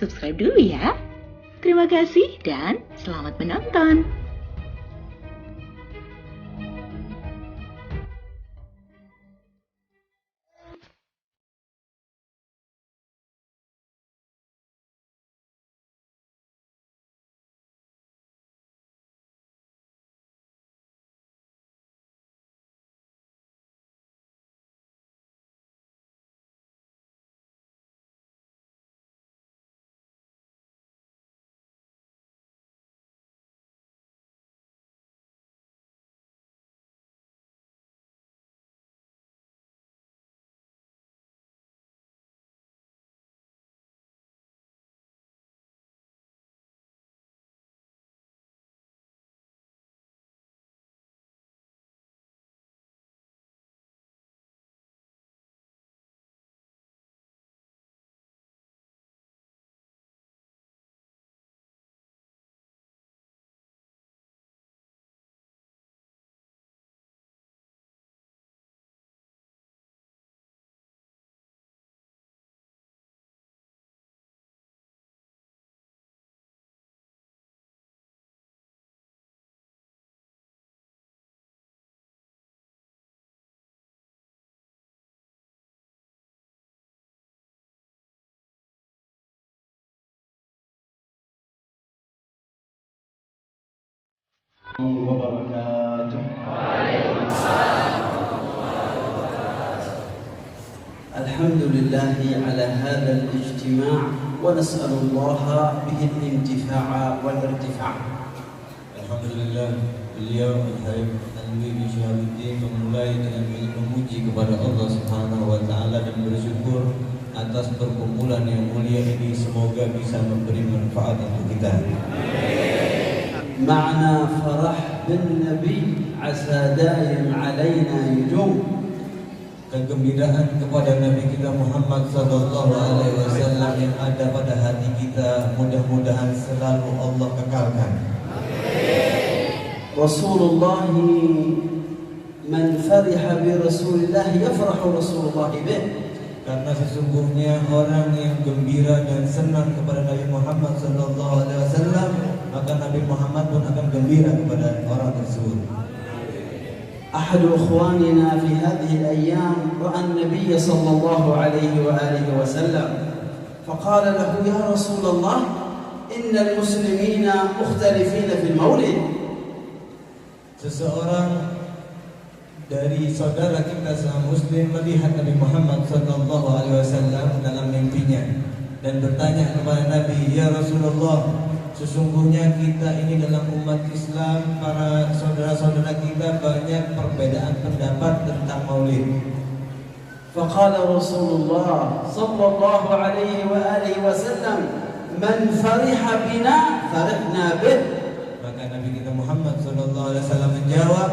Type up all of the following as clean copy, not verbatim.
Subscribe dulu ya. Terima kasih dan selamat menonton. وبركاته. الحمد لله على هذا الاجتماع ونسأل الله به الانتفاع والارتفاع. Alhamdulillah, beliau Al-Habib Alwi Syahabuddin memulai dengan memuji kepada Allah Subhanahu wa taala dan bersyukur atas perkumpulan yang mulia ini, semoga bisa memberi manfaat untuk kita. معنا فرح بالنبي عسى دائم علينا يدوم. Kegembiraan kepada Nabi kita Muhammad sallallahu alaihi wasallam yang ada pada hati kita, mudah-mudahan selalu Allah kekalkan. Rasulullah man fariha bi Rasulillah yafrahu Rasulullah bih. Karena sesungguhnya orang yang gembira dan senang kepada Nabi Muhammad sallallahu alaihi wasallam, maka Nabi Muhammad pun akan gembira kepada orang tersebut. أحد إخواننا في هذه الأيام رأى النبي صلى الله عليه وآله وسلم فقال له يا رسول الله إن المسلمين مختلفين في المولد. Seseorang dari saudara kita seorang muslim melihat Nabi Muhammad sallallahu alaihi wasallam dalam mimpinya dan bertanya kepada Nabi, "Ya Rasulullah, sesungguhnya kita ini dalam umat Islam, para saudara-saudara kita banyak perbedaan pendapat tentang Maulid." فقال رسول الله صلى الله عليه وآله وسلم من فرح بنا فرحنا به. Maka Nabi kita Muhammad sallallahu alaihi wasallam menjawab,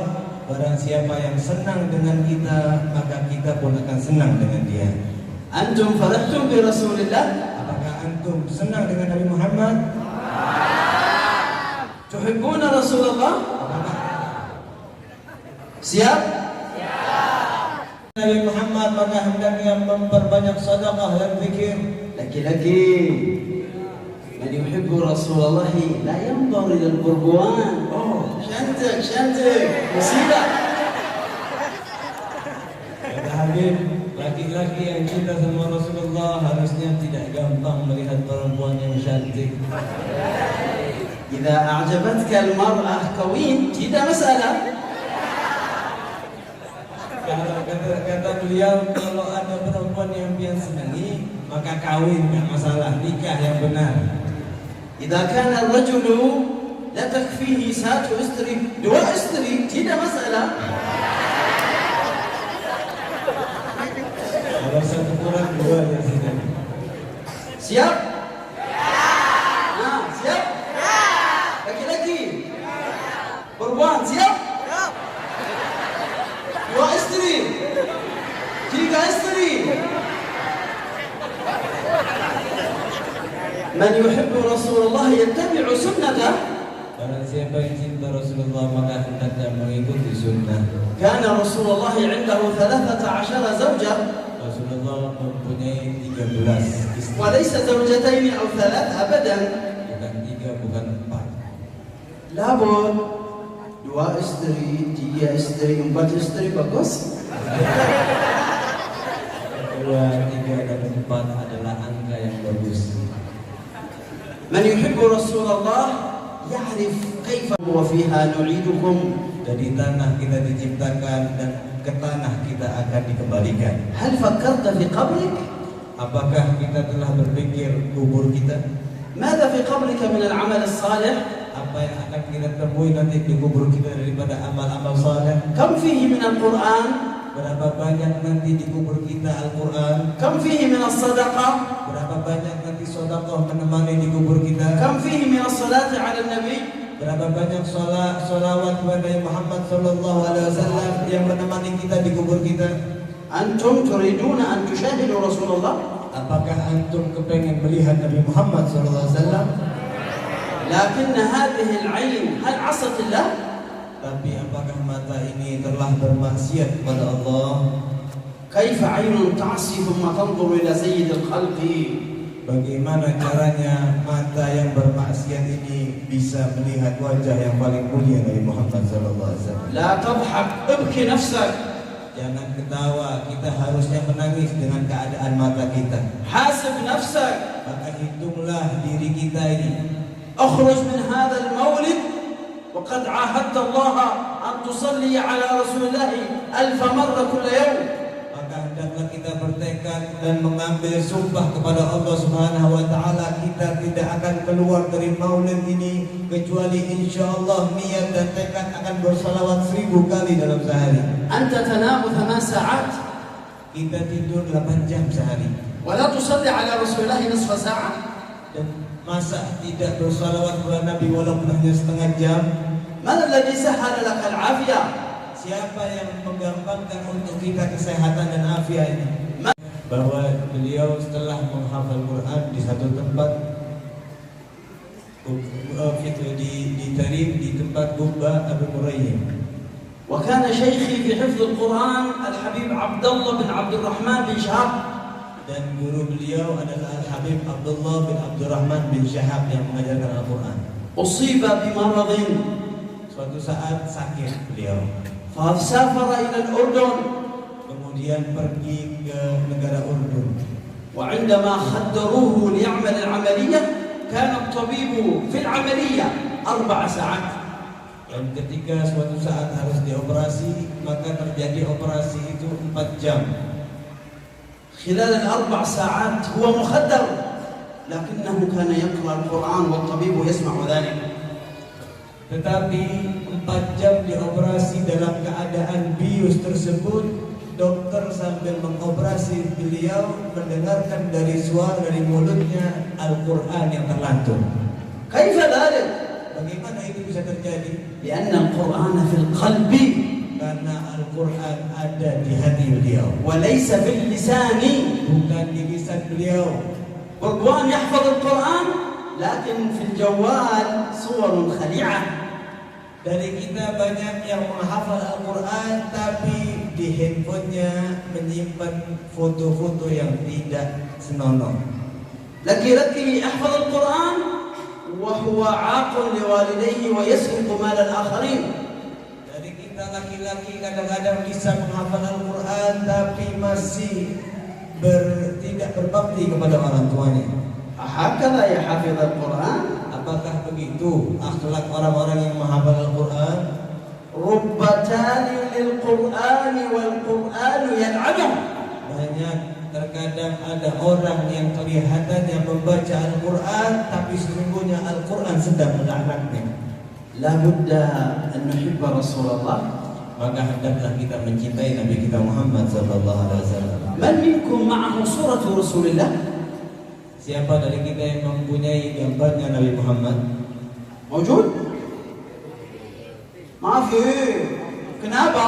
barang siapa yang senang dengan kita, maka kita pun akan senang dengan dia. أنتم فرحتم برسول الله؟ Apakah antum senang dengan Nabi Muhammad? تحبون رسول الله؟ Siap? Nabi Muhammad, maka hendaknya memperbanyak sedekah dan zikir. Laki-laki من يحب رسول الله لا ينظر إلى القربان. شنتك مصيبة. Kata Habib, laki-laki yang cinta sama Rasulullah harusnya tidak gampang melihat perempuan yang cantik. إذا أعجبتك المرأة كوين tidak masalah. Kata beliau, kalau ada perempuan yang dia senangi, maka kawin, tidak masalah, nikah yang benar. إذا كان الرجل لا تكفيه ساعة استري دواء استري tidak masalah. Kalau satu kurang dua ya sudah. Siap? Nah, siap? Laki-laki? Perempuan siap? Dua istri? Tiga istri? من يحب رسول الله يتبع سنته. Barang siapa yang cinta Rasulullah, maka hendaknya mengikuti sunnah. كان رسول الله عنده 13 زوجة. Rasulullah mempunyai 13 istri. وليس زوجتين أو ثلاث أبدا. Bukan 3, bukan 4. لابد 2 istri, 3 istri, 4 istri bagus. 2, 3, dan 4 adalah angka yang bagus. من يحب رسول الله يعرف كيف وفيها نعيدكم. Dari tanah kita diciptakan dan ke tanah kita akan dikembalikan. هل فكرت في قبرك؟ Apakah kita telah berpikir kubur kita? ماذا في قبرك من العمل الصالح؟ Apa yang akan kita temui nanti di kubur kita daripada amal-amal saleh? كم فيه من القرآن؟ Berapa banyak nanti di kubur kita Al-Quran? كم فيه من الصدقة؟ Berapa banyak nanti sedekah menemani di kubur kita? كم فيه من الصلاة على النبي؟ Berapa banyak salawat kepada Muhammad sallallahu alaihi wasallam yang menemani kita di kubur kita? أنتم تريدون أن تشاهدوا رسول الله؟ Apakah antum kepengen melihat Nabi Muhammad sallallahu alaihi wasallam? لكن هذه العين هل عصت الله؟ Tapi apakah mata ini telah bermaksiat kepada Allah? كيف عين تعصي ثم تنظر إلى سيد الخلق؟ Bagaimana caranya mata yang bermaksiat ini bisa melihat wajah yang paling mulia Nabi Muhammad sallallahu alaihi wasallam? لا تضحك، ابكي نفسك. Jangan ketawa, kita harusnya menangis dengan keadaan mata kita. حاسب نفسك. Maka hitunglah diri kita ini. اخرج من هذا المولد وقد عاهدت الله أن تصلي على رسول الله 1000 مرة كل يوم. Maka hendaklah kita bertekad dan mengambil sumpah kepada Allah Subhanahu wa taala, kita tidak akan keluar dari maulid ini kecuali insyaallah niat dan tekad akan bersalawat 1000 kali dalam sehari. أنت تنام 8 ساعات Kita tidur 8 jam sehari. ولا تصلي على رسول الله نصف ساعة. Dan masa tidak bersalawat kepada Nabi walaupun hanya setengah jam? من الذي سهل لك العافية؟ Siapa yang menggampangkan untuk kita kesehatan dan afiat ini? Bahwa beliau setelah menghafal Quran di satu tempat di tempat Gubba Abu Murayyim. وكان شيخي في حفظ القرآن الحبيب عبد الله بن عبد الرحمن بن شهاب. Dan guru beliau adalah Al-Habib Abdullah bin Abdurrahman bin Syahab yang mengajarkan Al-Quran. أصيب بمرض Suatu saat sakit beliau. فسافر إلى الأردن. Kemudian pergi ke negara Urdun. وعندما خدروه ليعمل العملية كان الطبيب في العملية 4 ساعات. Dan ketika suatu saat harus dioperasi, maka terjadi operasi itu 4 jam. خلال ال4 ساعات هو مخدر لكنه كان يقرأ القرآن والطبيب يسمع ذلك. Tetapi 4 jam dioperasi dalam keadaan bius tersebut, dokter sambil mengoperasi beliau mendengarkan dari suara dari mulutnya Al-Quran yang terlantur. كيف ذلك؟ Bagaimana itu bisa terjadi? لأن القرآن في القلب Karena Al-Quran ada di hati beliau, وليس في اللسان. bukan di lisan beliau. رضوان يحفظ القرآن لكن في الجوال صور خليعة. Dari kita banyak yang menghafal Al-Quran, tapi di handphonenya menyimpan foto-foto yang tidak senonoh. لكي يحفظ القرآن وهو عاق لوالديه ويسرق مال الآخرين. Dari kita laki-laki kadang-kadang bisa menghafal Al-Quran, tapi masih tidak berbakti kepada orang tuanya. هكذا يا حافظ القرآن. Apakah begitu akhlak orang-orang yang menghafal Al-Quran? رب تال للقرآن والقرآن يلعنه. Banyak terkadang ada orang yang kelihatannya membaca Al-Quran, tapi sesungguhnya Al-Quran sedang melaknatnya. لا بد أن نحب رسول الله. Maka hendaklah kita mencintai Nabi kita Muhammad sallallahu alaihi wasallam. من منكم معه صورة رسول الله؟ Siapa dari kita yang mempunyai gambarnya Nabi Muhammad? موجود؟ ما في. kenapa؟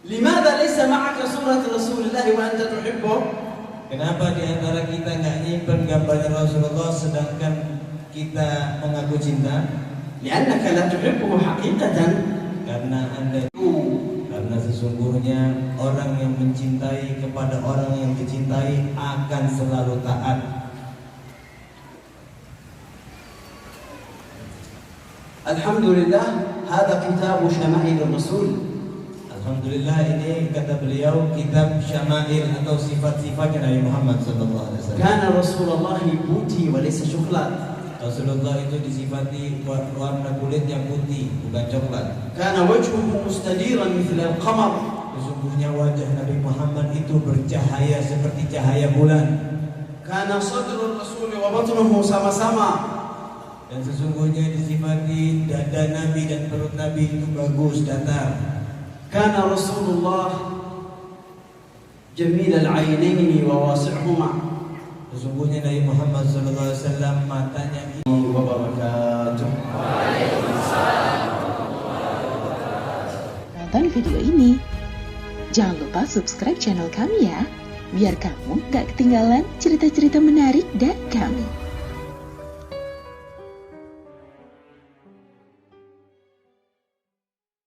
لماذا ليس معك صورة رسول الله وأنت تحبه؟ Kenapa di antara kita nggak nyimpen gambarnya Rasulullah sedangkan kita mengaku cinta? لأنك لا تحبه حقيقة. Karena Anda Karena sesungguhnya orang yang mencintai kepada orang yang dicintai akan selalu taat. Alhamdulillah, hada kitab Syama'il Rasul. Alhamdulillah, ini kata beliau kitab Syama'il atau sifat-sifatnya Nabi Muhammad sallallahu alaihi wasallam. Kana Rasulullah buti wa laysa syuklat. Rasulullah itu disifati warna kulit yang putih, bukan coklat. Kana wajhuhu mustadiran mithla al-qamar. Sesungguhnya wajah Nabi Muhammad itu bercahaya seperti cahaya bulan. Kana sadru Rasul wa batnuhu sama-sama. Dan sesungguhnya disifati dada Nabi dan perut Nabi itu bagus, datar. Kana Rasulullah jamil al-'ainaini wa wasi'huma. Sesungguhnya Nabi Muhammad sallallahu alaihi wasallam matanya ini wa barakatuh. Nonton video ini. Jangan lupa subscribe channel kami ya, biar kamu gak ketinggalan cerita-cerita menarik dari kami.